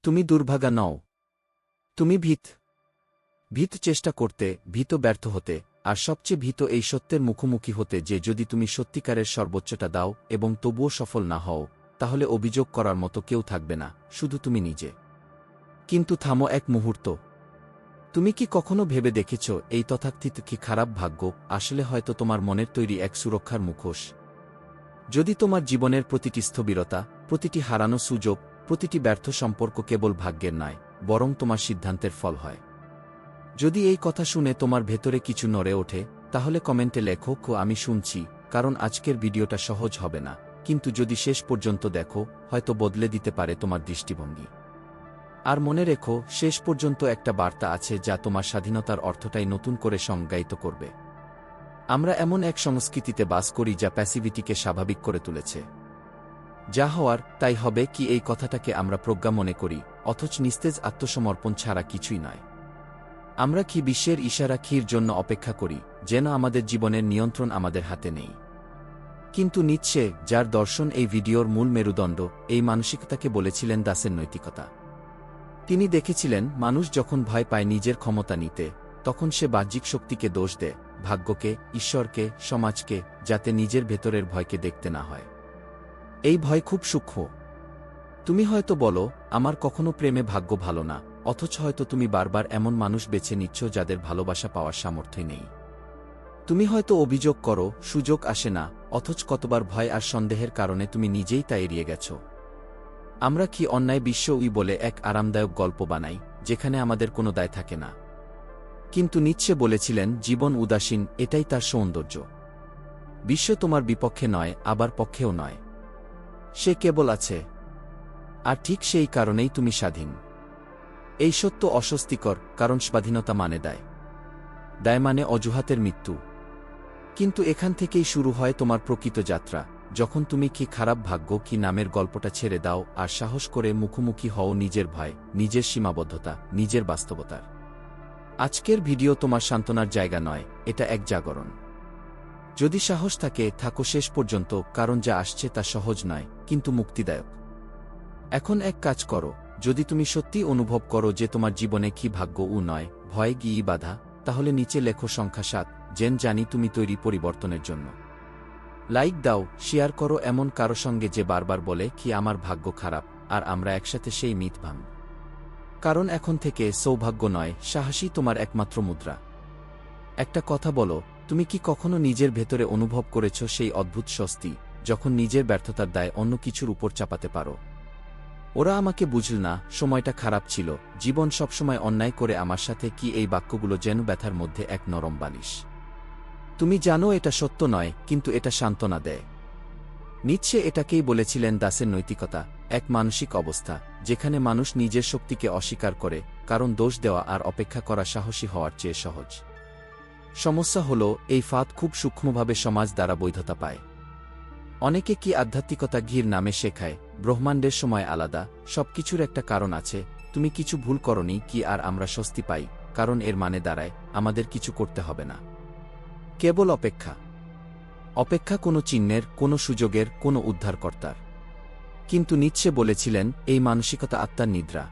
তুমি দুর্ভাগা নও। তুমি ভীত চেষ্টা করতে, ভীত ব্যর্থ হতে, আর সবচেয়ে ভীত এই সত্যের মুখোমুখি হতে যে যদি তুমি সত্যিকারের সর্বোচ্চটা দাও এবং তবুও সফল না হও, তাহলে অভিযোগ করার মতো কেউ থাকবে না, শুধু তুমি নিজে। কিন্তু থামো এক মুহূর্ত। তুমি কি কখনো ভেবে দেখেছ এই তথাকথিত কি খারাপ ভাগ্য আসলে হয়তো তোমার মনের তৈরি এক সুরক্ষার মুখোশ? যদি তোমার জীবনের প্রতিটি স্থবিরতা, প্রতিটি হারানো সুযোগ, প্রতিটি ব্যর্থ সম্পর্ক কেবল ভাগ্যের নয়, বরং তোমার সিদ্ধান্তের ফল হয়। যদি এই কথা শুনে তোমার ভেতরে কিছু নড়ে ওঠে, তাহলে কমেন্টে লেখো আমি শুনছি, কারণ আজকের ভিডিওটা সহজ হবে না, কিন্তু যদি শেষ পর্যন্ত দেখো, হয়তো বদলে দিতে পারে তোমার দৃষ্টিভঙ্গি। আর মনে রেখো, শেষ পর্যন্ত একটা বার্তা আছে যা তোমার স্বাধীনতার অর্থটাই নতুন করে সংজ্ঞায়িত করবে। আমরা এমন এক সংস্কৃতিতে বাস করি যা প্যাসিভিটিকে স্বাভাবিক করে তুলেছে। যা হওয়ার তাই হবে কি এই কথাটাকে আমরা প্রজ্ঞা মনে করি, অথচ নিস্তেজ আত্মসমর্পণ ছাড়া কিছুই নয়। আমরা কি বিশ্বের ইশারা খির জন্য অপেক্ষা করি, যেন আমাদের জীবনের নিয়ন্ত্রণ আমাদের হাতে নেই। কিন্তু নিৎসে, যার দর্শন এই ভিডিওর মূল মেরুদণ্ড, এই মানসিকতাকে বলেছিলেন দাসের নৈতিকতা। তিনি দেখেছিলেন মানুষ যখন ভয় পায় নিজের ক্ষমতা নিতে, তখন সে বাহ্যিক শক্তিকে দোষ দেয়, ভাগ্যকে, ঈশ্বরকে, সমাজকে, যাতে নিজের ভেতরের ভয়কে দেখতে না হয়। এই ভয় খুব সূক্ষ্ম। তুমি হয়তো বলো, আমার কখনো প্রেমে ভাগ্য ভালো না, অথচ হয়তো তুমি বারবার এমন মানুষ বেছে নিচ্ছ যাদের ভালোবাসা পাওয়ার সামর্থ্য নেই। তুমি হয়তো অভিযোগ করো, সুযোগ আসে না, অথচ কতবার ভয় আর সন্দেহের কারণে তুমি নিজেই তা এড়িয়ে গেছ। আমরা কি অন্যায় বিশ্ব বলে এক আরামদায়ক গল্প বানাই, যেখানে আমাদের কোনো দায় থাকে না? কিন্তু নিৎসে বলেছিলেন, জীবন উদাসীন, এটাই তার সৌন্দর্য। বিশ্ব তোমার বিপক্ষে নয়, আবার পক্ষেও নয়। সে কেবল আছে। আর ঠিক সেই কারণেই তুমি স্বাধীন। এই সত্য অস্বস্তিকর, কারণ স্বাধীনতা মানে দায় মানে অজুহাতের মৃত্যু। কিন্তু এখান থেকেই শুরু হয় তোমার প্রকৃত যাত্রা, যখন তুমি কি খারাপ ভাগ্য কি নামের গল্পটা ছেড়ে দাও আর সাহস করে মুখোমুখি হও নিজের ভয়, নিজের সীমাবদ্ধতা, নিজের বাস্তবতার। আজকের ভিডিও তোমার সান্ত্বনার জায়গা নয়, এটা এক জাগরণ। যদি সাহস থাকে, থাকো শেষ পর্যন্ত, কারণ যা আসছে তা সহজ নয়, কিন্তু মুক্তিদায়ক। এখন এক কাজ করো, যদি তুমি সত্যি অনুভব করো যে তোমার জীবনে কি ভাগ্য নয়, ভয় গিয়ে বাধা, তাহলে নিচে লেখো সংখ্যা 7, জানি তুমি তৈরি পরিবর্তনের জন্য। লাইক দাও, শেয়ার করো এমন কারো সঙ্গে যে বারবার বলে কি আমার ভাগ্য খারাপ, আর আমরা একসাথে সেই মিথ ভাঙব। কারণ এখন থেকে সৌভাগ্য নয়, সাহসী তোমার একমাত্র মুদ্রা। একটা কথা বলো, তুমি কি কখনো নিজের ভেতরে অনুভব করেছ সেই অদ্ভুত স্বস্তি, যখন নিজের ব্যর্থতার দায় অন্য কিছুর উপর চাপাতে পারো? ওরা আমাকে বুঝল না, সময়টা খারাপ ছিল, জীবন সবসময় অন্যায় করে আমার সাথে, কি এই বাক্যগুলো যেন ব্যথার মধ্যে এক নরম বালিশ। তুমি জানো এটা সত্য নয়, কিন্তু এটা সান্ত্বনা দেয়। নিৎসে এটাকেই বলেছিলেন দাসের নৈতিকতা, এক মানসিক অবস্থা যেখানে মানুষ নিজের শক্তিকে অস্বীকার করে, কারণ দোষ দেওয়া আর অপেক্ষা করা সাহসী হওয়ার চেয়ে সহজ। সমস্যা হল, এই ফাঁদ খুব সূক্ষ্মভাবে সমাজ দ্বারা বৈধতা পায়। অনেকে কি আধ্যাত্মিকতা ঘির নামে শেখায়, ব্রহ্মাণ্ডের সময় আলাদা, সবকিছুর একটা কারণ আছে, তুমি কিছু ভুল করনি কি আর আমরা স্বস্তি পাই, কারণ এর মানে দাঁড়ায় আমাদের কিছু করতে হবে না, কেবল অপেক্ষা কোনো চিহ্নের, কোনো সুযোগের, কোনো উদ্ধারকর্তার। কিন্তু নিৎসে বলেছিলেন, এই মানসিকতা আত্মার নিদ্রা।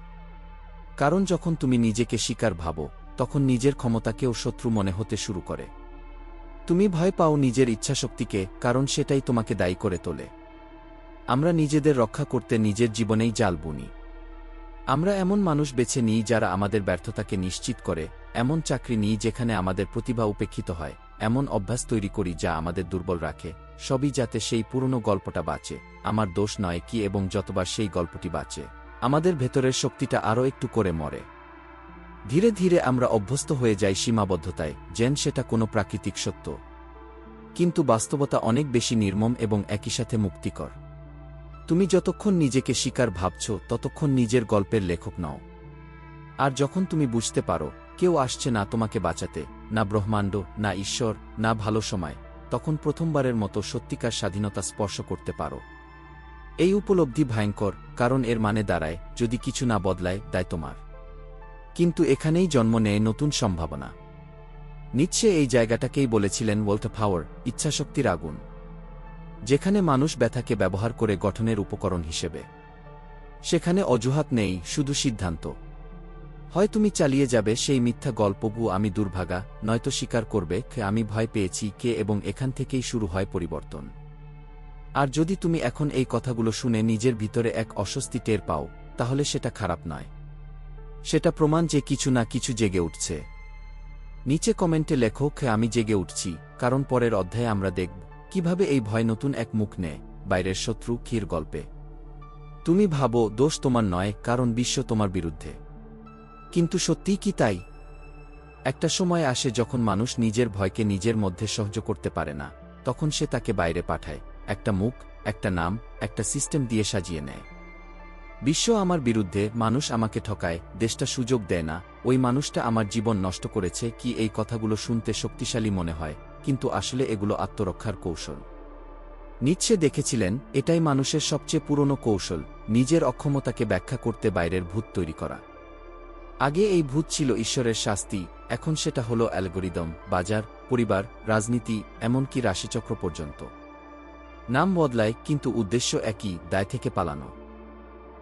কারণ যখন তুমি নিজেকে স্বীকার ভাবো, তখন নিজের ক্ষমতাকেও শত্রু মনে হতে শুরু করে। তুমি ভয় পাও নিজের ইচ্ছাশক্তিকে, কারণ সেটাই তোমাকে দায়ী করে তোলে। আমরা নিজেদের রক্ষা করতে নিজের জীবনেই জাল বুনি। আমরা এমন মানুষ বেছে নিই যারা আমাদের ব্যর্থতাকে নিশ্চিত করে, এমন চাকরি নিই যেখানে আমাদের প্রতিভা উপেক্ষিত হয়, এমন অভ্যাস তৈরি করি যা আমাদের দুর্বল রাখে, সবই যাতে সেই পুরনো গল্পটা বাঁচে, আমার দোষ নয় কি, এবং যতবার সেই গল্পটি বাঁচে, আমাদের ভেতরের শক্তিটা আরও একটু করে মরে। ধীরে ধীরে আমরা অভ্যস্ত হয়ে যাই সীমাবদ্ধতায়, যেন সেটা কোনো প্রাকৃতিক সত্য। কিন্তু বাস্তবতা অনেক বেশি নির্মম এবং একই সাথে মুক্তিকর। তুমি যতক্ষণ নিজেকে স্বীকার ভাবছ, ততক্ষণ নিজের গল্পের লেখক নও। আর যখন তুমি বুঝতে পারো কেউ আসছে না তোমাকে বাঁচাতে, না ব্রহ্মাণ্ড, না ঈশ্বর, না ভালো সময়, তখন প্রথমবারের মতো সত্যিকার স্বাধীনতা স্পর্শ করতে পারো। এই উপলব্ধি ভয়ঙ্কর, কারণ এর মানে দাঁড়ায়, যদি কিছু না বদলায়, দায় তোমার। কিন্তু এখানেই জন্ম নেয় নতুন সম্ভাবনা। নিৎসে এই জায়গাটাকেই বলেছিলেন ওয়াল্টার পাওয়ার, ইচ্ছাশক্তির আগুন, যেখানে মানুষ ব্যথাকে ব্যবহার করে গঠনের উপকরণ হিসেবে। সেখানে অজুহাত নেই, শুধু সিদ্ধান্ত। হয় তুমি চালিয়ে যাবে সেই মিথ্যা গল্পগু আমি দুর্ভাগা, নয়তো স্বীকার করবে কে আমি ভয় পেয়েছি কে, এবং এখান থেকেই শুরু হয় পরিবর্তন। আর যদি তুমি এখন এই কথাগুলো শুনে নিজের ভিতরে এক অস্বস্তি টের পাও, তাহলে সেটা খারাপ নয়, সেটা প্রমাণ যে কিছু না কিছু জেগে উঠছে। নিচে কমেন্টে লেখো কে আমি জেগে উঠছি, কারণ পরের অধ্যায়ে আমরা দেখব কিভাবে এই ভয় নতুন এক মুখ নেয় বাইরের শত্রু ক্ষীর গল্পে। তুমি ভাবো দোষ তোমার নয়, কারণ বিশ্ব তোমার বিরুদ্ধে। কিন্তু সত্যিই কি তাই? একটা সময় আসে যখন মানুষ নিজের ভয়কে নিজের মধ্যে সহ্য করতে পারে না, তখন সে তাকে বাইরে পাঠায়, একটা মুখ, একটা নাম, একটা সিস্টেম দিয়ে সাজিয়ে নেয়। বিশ্ব আমার বিরুদ্ধে, মানুষ আমাকে ঠকায়, দেশটা সুযোগ দেয় না, ওই মানুষটা আমার জীবন নষ্ট করেছে। কি এই কথাগুলো শুনতে শক্তিশালী মনে হয়, কিন্তু আসলে এগুলো আত্মরক্ষার কৌশল। নিৎসে দেখেছিলেন এটাই মানুষের সবচেয়ে পুরনো কৌশল, নিজের অক্ষমতাকে ব্যাখ্যা করতে বাইরের ভূত তৈরি করা। আগে এই ভূত ছিল ঈশ্বরের শাস্তি, এখন সেটা হলো অ্যালগরিদম, বাজার, পরিবার, রাজনীতি, এমনকি রাশিচক্র পর্যন্ত। নাম বদলায় কিন্তু উদ্দেশ্য একই, দায় থেকে পালানো।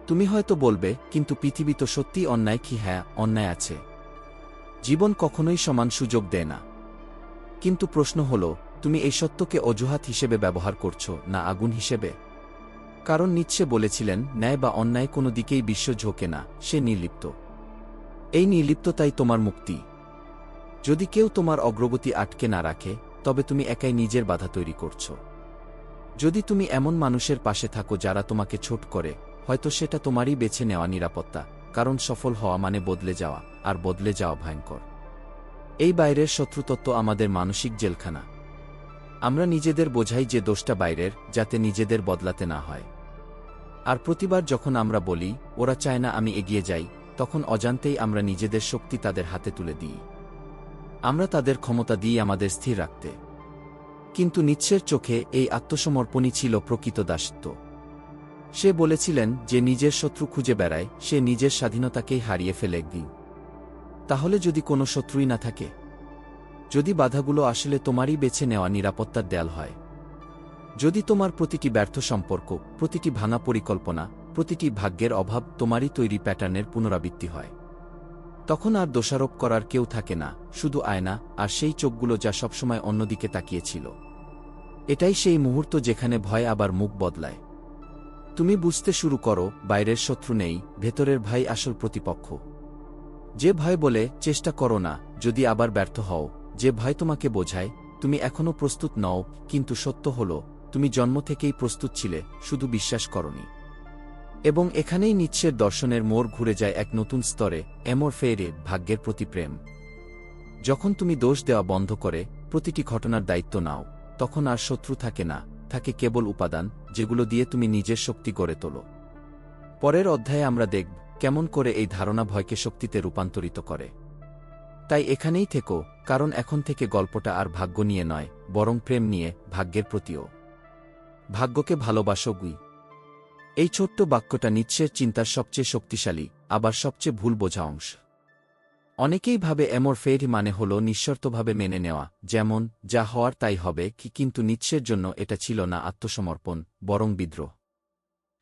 তুমি হয়তো বলবে কিন্তু পৃথিবী তো সত্যিই অন্যায় কি? হ্যাঁ, অন্যায় আছে। জীবন কখনোই সমান সুযোগ দেয় না। কিন্তু প্রশ্ন হল, তুমি এই সত্যকে অজুহাত হিসেবে ব্যবহার করছো না আগুন হিসেবে? কারণ নিৎসে বলেছিলেন ন্যায় বা অন্যায় কোনো দিকেই বিশ্ব ঝোঁকে না, সে নির্লিপ্ত। এই নির্লিপ্ততাই তোমার মুক্তি। যদি কেউ তোমার অগ্রগতি আটকে না রাখে, তবে তুমি একাই নিজের বাধা তৈরি করছো। যদি তুমি এমন মানুষের পাশে থাকো যারা তোমাকে ছোট করে, হয়তো সেটা তোমারই বেছে নেওয়া নিরাপত্তা, কারণ সফল হওয়া মানে বদলে যাওয়া, আর বদলে যাওয়া ভয়ঙ্কর। এই বাইরের শত্রুতত্ত্ব আমাদের মানসিক জেলখানা। আমরা নিজেদের বোঝাই যে দোষটা বাইরের, যাতে নিজেদের বদলাতে না হয়। আর প্রতিবার যখন আমরা বলি ওরা চায় না আমি এগিয়ে যাই, তখন অজান্তেই আমরা নিজেদের শক্তি তাদের হাতে তুলে দিই। আমরা তাদের ক্ষমতা দিই আমাদের স্থির রাখতে। কিন্তু নিৎসের চোখে এই আত্মসমর্পণই ছিল প্রকৃত দাসত্ব। সে বলেছিলেন যে নিজের শত্রু খুঁজে বেড়ায় সে নিজের স্বাধীনতাকেই হারিয়ে ফেলে একদিন। তাহলে যদি কোনো শত্রুই না থাকে, যদি বাধাগুলো আসলে তোমারই বেছে নেওয়া নিরাপত্তার দেয়াল হয়, যদি তোমার প্রতিটি ব্যর্থ সম্পর্ক, প্রতিটি ভাঙা পরিকল্পনা, প্রতিটি ভাগ্যের অভাব তোমারই তৈরি প্যাটার্নের পুনরাবৃত্তি হয়, তখন আর দোষারোপ করার কেউ থাকে না, শুধু আয়না, আর সেই চোখগুলো যা সবসময় অন্যদিকে তাকিয়েছিল। এটাই সেই মুহূর্ত যেখানে ভয় আবার মুখ বদলায়। তুমি বুঝতে শুরু করো বাইরের শত্রু নেই, ভেতরের ভাই আসল প্রতিপক্ষ। যে ভয় বলে চেষ্টা করো না, যদি আবার ব্যর্থ হও, যে ভয় তোমাকে বোঝায় তুমি এখনও প্রস্তুত নও, কিন্তু সত্য হল তুমি জন্ম থেকেই প্রস্তুত ছিলে, শুধু বিশ্বাস করনি। এবং এখানেই নিৎসের দর্শনের মোড় ঘুরে যায় এক নতুন স্তরে, এমর ফেরে, ভাগ্যের প্রতি প্রেম। যখন তুমি দোষ দেওয়া বন্ধ করে প্রতিটি ঘটনার দায়িত্ব নাও, তখন আর শত্রু থাকে না, থাকে কেবল উপাদান, যেগুলো দিয়ে তুমি নিজের শক্তি গড়ে তোলো। পরের অধ্যায়ে আমরা দেখব কেমন করে এই ধারণা ভয়কে শক্তিতে রূপান্তরিত করে। তাই এখানেই থেকো, কারণ এখন থেকে গল্পটা আর ভাগ্য নিয়ে নয়, বরং প্রেম নিয়ে, ভাগ্যের প্রতিও। ভাগ্যকে ভালোবাসো গুই। এই ছোট্ট বাক্যটা নিৎসের চিন্তার সবচেয়ে শক্তিশালী, আবার সবচেয়ে ভুল বোঝা অংশ। অনেকেই ভাবে এমর ফেড মানে হল নিঃশর্তভাবে মেনে নেওয়া, যেমন যা হওয়ার তাই হবে, কিন্তু নিৎসের জন্য এটা ছিল না আত্মসমর্পণ, বরং বিদ্রোহ।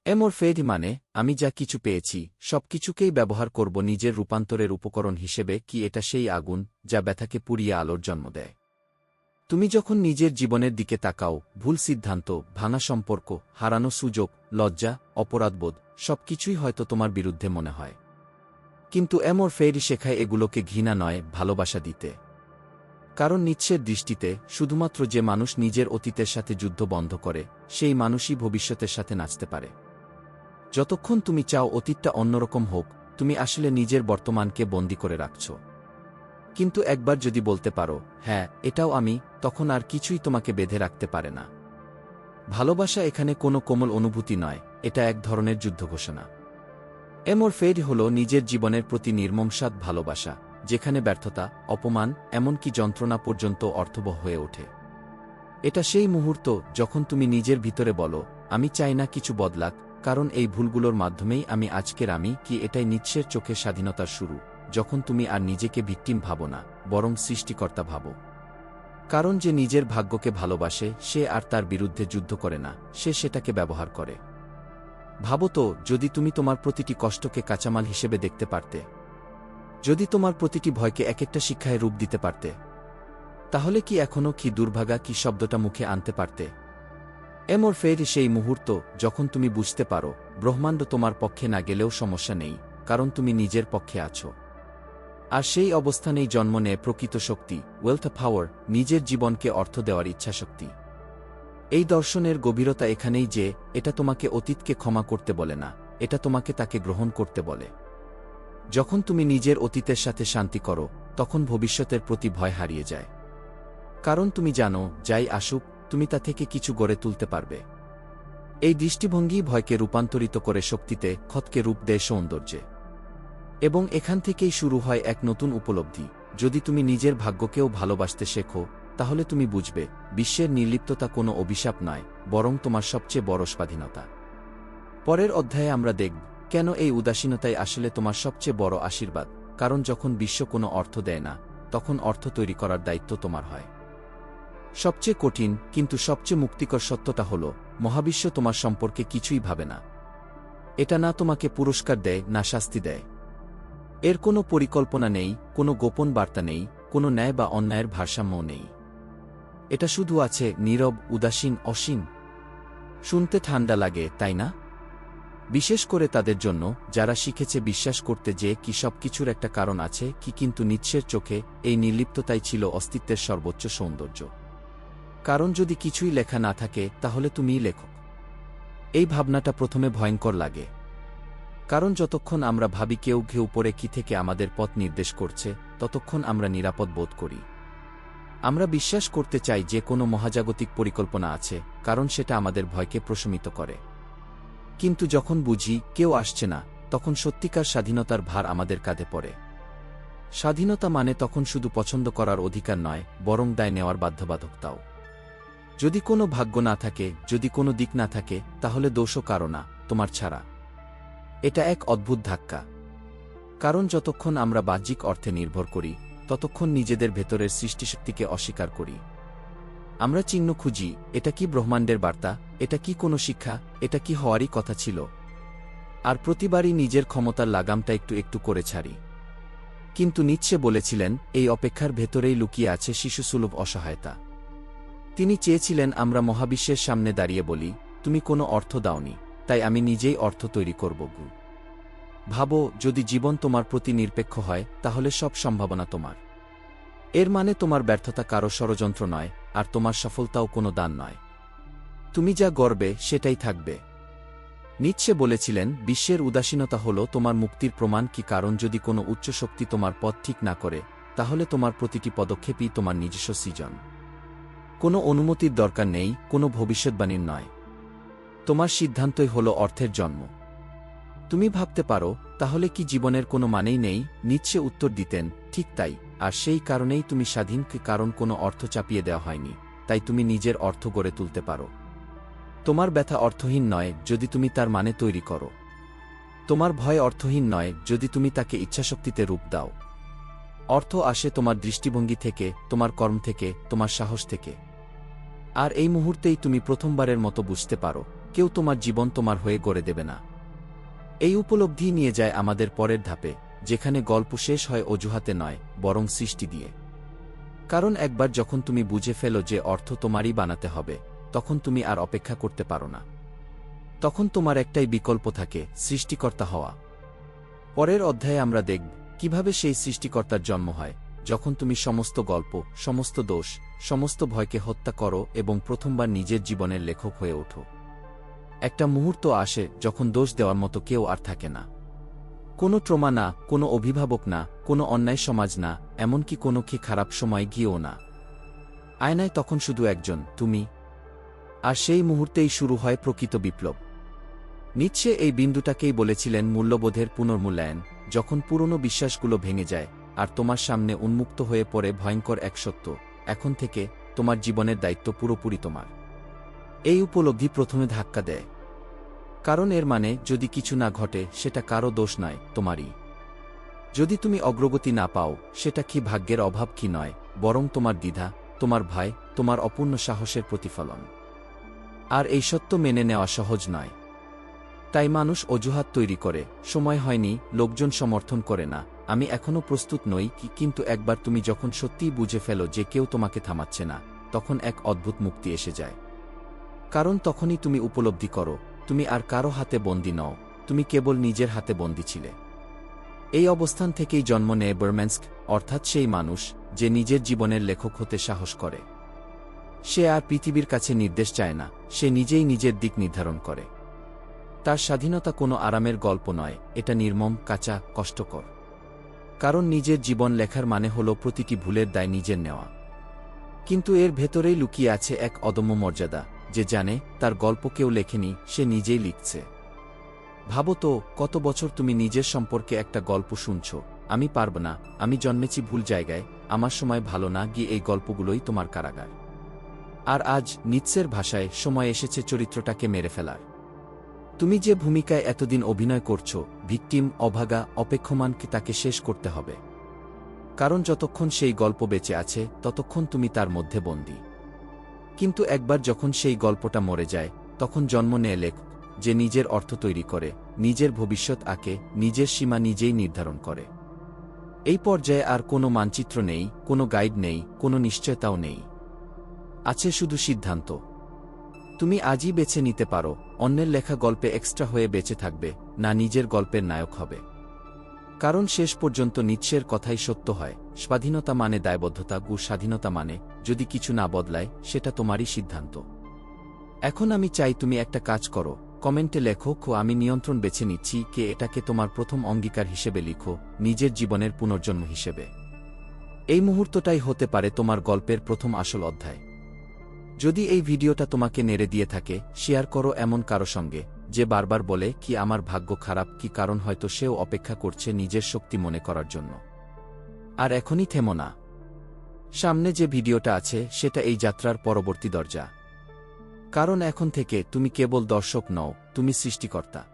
এমর ফেড মানে আমি যা কিছু পেয়েছি সবকিছুকেই ব্যবহার করব নিজের রূপান্তরের উপকরণ হিসেবে। কি এটা সেই আগুন যা ব্যথাকে পুড়িয়ে আলোর জন্ম দেয়? তুমি যখন নিজের জীবনের দিকে তাকাও, ভুল সিদ্ধান্ত, ভাঙা সম্পর্ক, হারানো সুযোগ, লজ্জা, অপরাধবোধ, সবকিছুই হয়তো তোমার বিরুদ্ধে মনে হয়। কিন্তু এমর ফেড শেখায় এগুলোকে ঘৃণা নয়, ভালোবাসা দিতে। কারণ নিৎসের দৃষ্টিতে শুধুমাত্র যে মানুষ নিজের অতীতের সাথে যুদ্ধ বন্ধ করে, সেই মানুষই ভবিষ্যতের সাথে নাচতে পারে। যতক্ষণ তুমি চাও অতীতটা অন্যরকম হোক, তুমি আসলে নিজের বর্তমানকে বন্দী করে রাখছ। কিন্তু একবার যদি বলতে পারো, হ্যাঁ এটাও আমি, তখন আর কিছুই তোমাকে বেঁধে রাখতে পারে না। ভালোবাসা এখানে কোনো কোমল অনুভূতি নয়, এটা এক ধরনের যুদ্ধ ঘোষণা। এমর ফেড হল নিজের জীবনের প্রতি নির্মমসাৎ ভালোবাসা, যেখানে ব্যর্থতা, অপমান, এমনকি যন্ত্রণা পর্যন্ত অর্থবহ হয়ে ওঠে। এটা সেই মুহূর্ত যখন তুমি নিজের ভিতরে বলো, আমি চাই না কিছু বদলাক, কারণ এই ভুলগুলোর মাধ্যমেই আমি আজকের আমি। কি এটাই নিৎসের চোখে স্বাধীনতার শুরু, যখন তুমি আর নিজেকে ভিকটিম ভাবো না, বরং সৃষ্টিকর্তা ভাবো। কারণ যে নিজের ভাগ্যকে ভালোবাসে সে আর তার বিরুদ্ধে যুদ্ধ করে না, সে সেটাকে ব্যবহার করে। ভাবো তো, যদি তুমি তোমার প্রতিটি কষ্টকে কাঁচামাল হিসেবে দেখতে পারতে, যদি তোমার প্রতিটি ভয়কে এক একটা শিক্ষায় রূপ দিতে পারতে, তাহলে কি এখনও কি দুর্ভাগা কি শব্দটা মুখে আনতে পারতে? এমর ফের সেই মুহূর্ত, যখন তুমি বুঝতে পারো ব্রহ্মাণ্ড তোমার পক্ষে না গেলেও সমস্যা নেই, কারণ তুমি নিজের পক্ষে আছো। আর সেই অবস্থানেই জন্ম নেয় প্রকৃত শক্তি, ওয়েলথ পাওয়ার, নিজের জীবনকে অর্থ দেওয়ার ইচ্ছাশক্তি। এই দর্শনের গভীরতা এখানেই যে, এটা তোমাকে অতীতকে ক্ষমা করতে বলে না, এটা তোমাকে তাকে গ্রহণ করতে বলে। যখন তুমি নিজের অতীতের সাথে শান্তি করো, তখন ভবিষ্যতের প্রতি ভয় হারিয়ে যায়। কারণ তুমি জানো, যাই আসুক, তুমি তা থেকে কিছু গড়ে তুলতে পারবে। এই দৃষ্টিভঙ্গি ভয়কে রূপান্তরিত করে শক্তিতে, ক্ষতকে রূপ দেয় সৌন্দর্যে। এবং এখান থেকেই শুরু হয় এক নতুন উপলব্ধি। যদি তুমি নিজের ভাগ্যকেও ভালোবাসতে শেখো, তাহলে তুমি বুঝবে, বিশ্বের নির্লিপ্ততা কোনো অভিশাপ নয়, বরং তোমার সবচেয়ে বড় স্বাধীনতা। পরের অধ্যায়ে আমরা দেখব, কেন এই উদাসীনতাই আসলে তোমার সবচেয়ে বড় আশীর্বাদ। কারণ যখন বিশ্ব কোনো অর্থ দেয় না, তখন অর্থ তৈরি করার দায়িত্ব তোমার হয়। সবচেয়ে কঠিন কিন্তু সবচেয়ে মুক্তিকর সত্যটা হল, মহাবিশ্ব তোমার সম্পর্কে কিছুই ভাবে না। এটা না তোমাকে পুরস্কার দেয়, না শাস্তি দেয়। এর কোনো পরিকল্পনা নেই, কোনো গোপন বার্তা নেই, কোনো ন্যায় বা অন্যায়ের ভারসাম্য নেই। এটা শুধু আছে, নীরব, উদাসীন, অসীম। শুনতে ঠান্ডা লাগে, তাই না? বিশেষ করে তাদের জন্য, যারা শিখেছে বিশ্বাস করতে যে কি সবকিছুর একটা কারণ আছে, কি কিন্তু নিচ্ছের চোখে এই নির্লিপ্ততাই ছিল অস্তিত্বের সর্বোচ্চ সৌন্দর্য। কারণ যদি কিছুই লেখা না থাকে, তাহলে তুমিই লেখক। এই ভাবনাটা প্রথমে ভয়ঙ্কর লাগে। কারণ যতক্ষণ আমরা ভাবি কেউ ঘেউ পড়ে কি থেকে আমাদের পথ নির্দেশ করছে, ততক্ষণ আমরা নিরাপদ বোধ করি। আমরা বিশ্বাস করতে চাই যে কোনো মহাজাগতিক পরিকল্পনা আছে, কারণ সেটা আমাদের ভয়কে প্রশমিত করে। কিন্তু যখন বুঝি কেউ আসছে না, তখন সত্যিকার স্বাধীনতার ভার আমাদের কাঁধে পড়ে। স্বাধীনতা মানে তখন শুধু পছন্দ করার অধিকার নয়, বরং দায় নেওয়ার বাধ্যবাধকতাও। যদি কোনো ভাগ্য না থাকে, যদি কোনো দিক না থাকে, তাহলে দোষও কারো না, তোমার ছাড়া। এটা এক অদ্ভুত ধাক্কা। কারণ যতক্ষণ আমরা বাহ্যিক অর্থে নির্ভর করি, ততক্ষণ নিজেদের ভেতরের সৃষ্টিশক্তিকে অস্বীকার করি। আমরা চিহ্ন খুঁজি, এটা কি ব্রহ্মাণ্ডের বার্তা, এটা কি কোনো শিক্ষা, এটা কি হওয়ারই কথা ছিল। আর প্রতিবারই নিজের ক্ষমতার লাগামটা একটু একটু করে ছাড়ি। কিন্তু নিৎসে বলেছিলেন, এই অপেক্ষার ভেতরেই লুকিয়ে আছে শিশুসুলভ অসহায়তা। তিনি চেয়েছিলেন আমরা মহাবিশ্বের সামনে দাঁড়িয়ে বলি, তুমি কোনো অর্থ দাওনি, তাই আমি নিজেই অর্থ তৈরি করব। ভাবো, যদি জীবন তোমার প্রতি নিরপেক্ষ হয়, তাহলে সব সম্ভাবনা তোমার। এর মানে তোমার ব্যর্থতা কারো ষড়যন্ত্র নয়, আর তোমার সফলতাও কোনো দান নয়। তুমি যা গর্বে, সেটাই থাকবে। নিৎসে বলেছিলেন, বিশ্বের উদাসীনতা হল তোমার মুক্তির প্রমাণ। কি কারণ যদি কোনো উচ্চ শক্তি তোমার পথ ঠিক না করে, তাহলে তোমার প্রতিটি পদক্ষেপই তোমার নিজস্ব সৃজন। কোনো অনুমতির দরকার নেই, কোনো ভবিষ্যৎবাণীর নয়। তোমার সিদ্ধান্তই হল অর্থের জন্ম। তুমি ভাবতে পারো, তাহলে কি জীবনের কোনো মানেই নেই? নিৎসে উত্তর দিতেন, ঠিক তাই। আর সেই কারণেই তুমি স্বাধীন, কারণ কোনো অর্থ চাপিয়ে দেওয়া হয়নি, তাই তুমি নিজের অর্থ গড়ে তুলতে পারো। তোমার ব্যথা অর্থহীন নয় যদি তুমি তার মানে তৈরি করো। তোমার ভয় অর্থহীন নয় যদি তুমি তাকে ইচ্ছাশক্তিতে রূপ দাও। অর্থ আসে তোমার দৃষ্টিভঙ্গি থেকে, তোমার কর্ম থেকে, তোমার সাহস থেকে। আর এই মুহূর্তেই তুমি প্রথমবারের মতো বুঝতে পারো, কেউ তোমার জীবন তোমার হয়ে গড়ে দেবে না। এই উপলব্ধি নিয়ে যায় আমাদের পরের ধাপে, যেখানে গল্প শেষ হয় অজুহাতে নয়, বরং সৃষ্টি দিয়ে। কারণ একবার যখন তুমি বুঝে ফেলো যে অর্থ তোমারই বানাতে হবে, তখন তুমি আর অপেক্ষা করতে পারো না। তখন তোমার একটাই বিকল্প থাকে, সৃষ্টিকর্তা হওয়া। পরের অধ্যায়ে আমরা দেখব কিভাবে সেই সৃষ্টিকর্তার জন্ম হয়, যখন তুমি সমস্ত গল্প, সমস্ত দোষ, সমস্ত ভয়কে হত্যা করো এবং প্রথমবার নিজের জীবনের লেখক হয়ে ওঠো। একটা মুহূর্ত আসে যখন দোষ দেওয়ার মতো কেউ আর থাকে না। কোনো ট্রমা না, কোনো অভিভাবক না, কোনো অন্যায় সমাজ না, এমনকি কোনো কি খারাপ সময় গিয়েও না। আয়নায় তখন শুধু একজন, তুমি। আর সেই মুহূর্তেই শুরু হয় প্রকৃত বিপ্লব। নিৎসে এই বিন্দুটাকেই বলেছিলেন মূল্যবোধের পুনর্মূল্যায়ন, যখন পুরনো বিশ্বাসগুলো ভেঙে যায়, আর তোমার সামনে উন্মুক্ত হয়ে পড়ে ভয়ঙ্কর এক সত্য, এখন থেকে তোমার জীবনের দায়িত্ব পুরোপুরি তোমার। এই উপলব্ধি প্রথমে ধাক্কা দেয়। কারণ এর মানে, যদি কিছু না ঘটে, সেটা কারো দোষ নয়, তোমারই। যদি তুমি অগ্রগতি না পাও, সেটা কি ভাগ্যের অভাব কি নয়, বরং তোমার দ্বিধা, তোমার ভয়, তোমার অপূর্ণ সাহসের প্রতিফলন। আর এই সত্য মেনে নেওয়া সহজ নয়। তাই মানুষ অজুহাত তৈরি করে, সময় হয়নি, লোকজন সমর্থন করে না, আমি এখনও প্রস্তুত নই। কিন্তু একবার তুমি যখন সত্যিই বুঝে ফেলো যে কেউ তোমাকে থামাচ্ছে না, তখন এক অদ্ভুত মুক্তি এসে যায়। কারণ তখনই তুমি উপলব্ধি করো, তুমি আর কারো হাতে বন্দী নও, তুমি কেবল নিজের হাতে বন্দী ছিলে। এই অবস্থান থেকেই জন্ম নেয় বার্ম্যানস্ক, অর্থাৎ সেই মানুষ যে নিজের জীবনের লেখক হতে সাহস করে। সে আর পৃথিবীর কাছে নির্দেশ চায় না, সে নিজেই নিজের দিক নির্ধারণ করে। তার স্বাধীনতা কোনো আরামের গল্প নয়, এটা নির্মম, কাঁচা, কষ্টকর। কারণ নিজের জীবন লেখার মানে হল প্রতিটি ভুলের দায় নিজের নেওয়া। কিন্তু এর ভেতরেই লুকিয়ে আছে এক অদম্য মর্যাদা, যে জানে তার গল্প কেউ লেখেনি, সে নিজেই লিখছে। ভাবো তো, কত বছর তুমি নিজের সম্পর্কে একটা গল্প শুনছ, আমি পারব না, আমি জন্মেছি ভুল জায়গায়, আমার সময় ভালো না, গিয়ে এই গল্পগুলোই তোমার কারাগার। আর আজ নিৎসের ভাষায় সময় এসেছে চরিত্রটাকে মেরে ফেলার। তুমি যে ভূমিকায় এতদিন অভিনয় করছ, ভিকটিম, অভাগা, অপেক্ষমানকে, তাকে শেষ করতে হবে। কারণ যতক্ষণ সেই গল্প বেঁচে আছে ততক্ষণ তুমি তার মধ্যে বন্দী। কিন্তু একবার যখন সেই গল্পটা মরে যায়, তখন জন্ম নেয় লেখক, যে নিজের অর্থ তৈরি করে, নিজের ভবিষ্যৎ আঁকে, নিজের সীমা নিজেই নির্ধারণ করে। এই পর্যায়ে আর কোনো মানচিত্র নেই, কোনো গাইড নেই, কোনো নিশ্চয়তাও নেই। আছে শুধু সিদ্ধান্ত। তুমি আজই বেছে নিতে পারো, অন্যের লেখা গল্পে এক্সট্রা হয়ে বেঁচে থাকবে, না নিজের গল্পের নায়ক হবে। কারণ শেষ পর্যন্ত নিৎসের কথাই সত্য হয়, স্বাধীনতা মানে দায়বদ্ধতা, স্বাধীনতা মানে যদি কিছু না বদলায় সেটা তোমারই সিদ্ধান্ত। এখন আমি চাই তুমি একটা কাজ করো, কমেন্টে লেখো, আমি নিয়ন্ত্রণ বেছে নিচ্ছি, কে এটাকে তোমার প্রথম অঙ্গীকার হিসেবে লিখো, নিজের জীবনের পুনর্জন্ম হিসেবে। এই মুহূর্তটাই হতে পারে তোমার গল্পের প্রথম আসল অধ্যায়। যদি এই ভিডিওটা তোমাকে নেড়ে দিয়ে থাকে, শেয়ার করো এমন কারো সঙ্গে যে বারবার বলে কি আমার ভাগ্য খারাপ, কি কারণ হয়তো সেও অপেক্ষা করছে নিজের শক্তি মনে করার জন্য। আর এখনই থেমো না, সামনে যে ভিডিওটা আছে সেটা এই যাত্রার পরবর্তী দরজা। কারণ এখন থেকে তুমি কেবল দর্শক নও, তুমি সৃষ্টিকর্তা।